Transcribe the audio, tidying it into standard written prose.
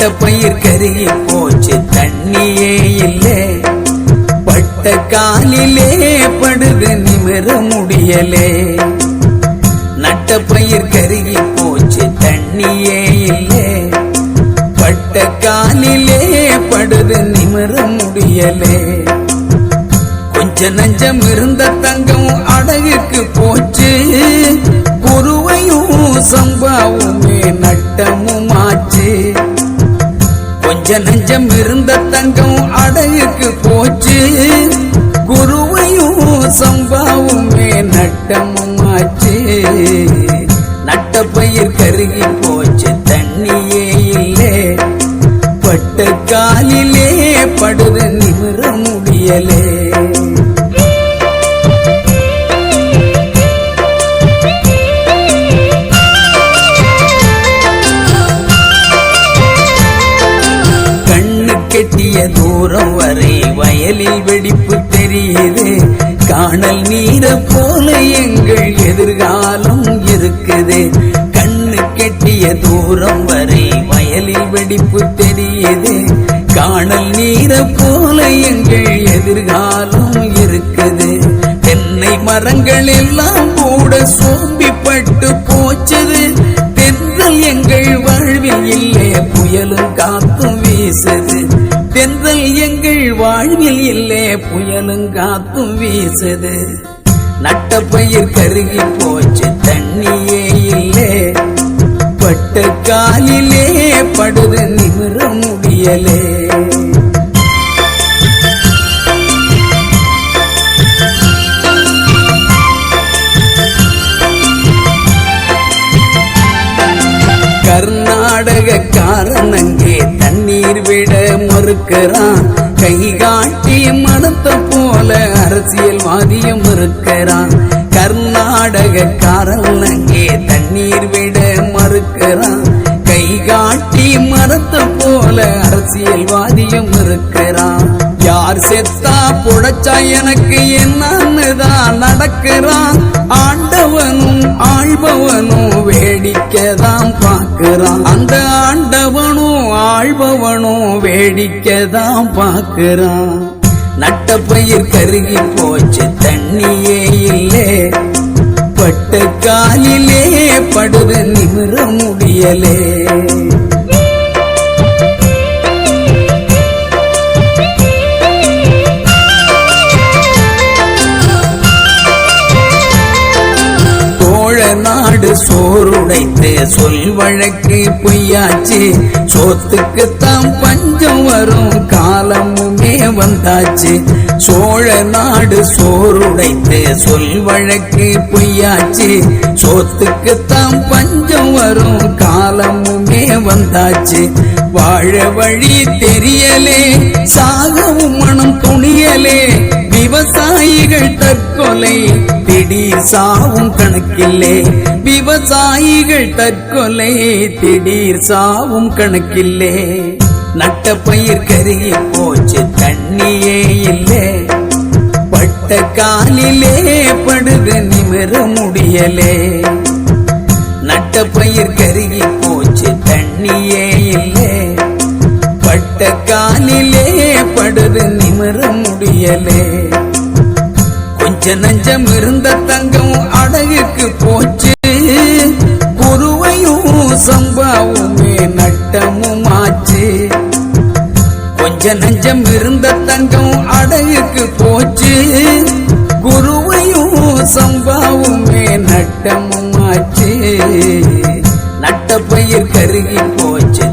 நட்ட பயிர் கருகி போச்சு தண்ணியே இல்லை, பட்ட காலிலே படுது நிமிர முடியலே. நட்ட பயிர் கருகி போச்சு தண்ணியே இல்லை, பட்ட காலிலே படுது நிமிர முடியலே. கொஞ்ச நஞ்சம் இருந்த தங்கம் அடகுக்கு போச்சு, குருவையும் சம்பாவுமே நட்டமும் ஆச்சு. கொஞ்ச நஞ்சம் இருந்த தங்கம் அடகுக்கு போச்சு, குருவையும் சம்பாவுமே நட்டமும் ஆச்சு. நட்ட பயிர் கருகி போச்சு தண்ணியே இல்லை, பட்ட காலிலே படுது நிமிர முடியலே. கெட்டிய தூரம் வரை வயலில் வெடிப்பு தெரியுது, காணல் நீர போல எங்கள் எதிர்காலம் இருக்குது. கண்ணு கெட்டிய தூரம் வரை வயலில் வெடிப்பு தெரியுது, காணல் நீர போல எங்கள் எதிர்காலம் இருக்குது. தென்னை மரங்கள் எல்லாம் கூட சோம்பிப்பட்டு போச்சது, தென்றல் எங்கள் வாழ்வில் இல்லை புயலும் காத்தும் வீசுது. தென்றல் எங்கள் வாழ்வில் இல்லை புயலும் காத்தும் வீசுது. நட்ட பயிர் கருகி போச்சு தண்ணியே இல்லை, பட்ட காலிலே படுது நிமிர முடியலே. கர்நாடகக்காரன் அங்கே தண்ணீர் விட மறுக்கிறான், கை காட்டி மனத்தை போல அரசியல்வாதியும் இருக்கிறான். கர்நாடகக்காரன் அங்கே தண்ணீர் விட மறுக்கிறான், கை காட்டி மனத்தை போல அரசியல்வாதியும் இருக்கிறான். யார் செத்தா புடைச்சா எனக்கு என்னன்னுதான் நடக்கிறான், ஆண்டவனும் ஆள்பவனும் வேடிக்கைதான் பார்க்கிறான். அந்த ஆண்டவனும் ஆள்பவனும் வேடிக்கைதான் பார்க்கிறான். நட்ட பயிர் கருகி போச்சு தண்ணியே இல்லை, பட்ட காலிலே படுது நிமிர முடியலே. நாடு சோறுடைத்து சொல் வழக்கு பொய்யாச்சு, சோத்துக்குத்தான் பஞ்சம் வரும் காலமுமே வந்தாச்சு. சோழ நாடு சோறுடைத்து சொல் வழக்கு பொய்யாச்சு, சோத்துக்குத்தான் பஞ்சம் வரும் காலமுமே வந்தாச்சு. வாழ வழி தெரியலே, சாகவும் மனம் துணியலே, விவசாயிகள் தற்கொலை திடீர் சாவும் கணக்கில்லே. விவசாயிகள் தற்கொலை திடீர் சாவும் கணக்கில்லே. நட்ட பயிர் கருகி போச்சு தண்ணியே இல்லை, பட்ட காலிலே படுது நிமிர முடியலே. நட்ட பயிர் கருகி போச்சு தண்ணியே இல்லை, பட்ட காலிலே படுது நிமிர முடியலே. கொஞ்ச நஞ்சம் இருந்த தங்கம் அடகுக்கு போச்சு, குருவையும் சம்பாவுமே நட்டமும் ஆச்சு. கொஞ்ச நஞ்சம் இருந்த தங்கம் அடகுக்கு போச்சு, குருவையும் சம்பாவுமே நட்டமும் ஆச்சு. நட்ட பயிர் கருகி போச்சு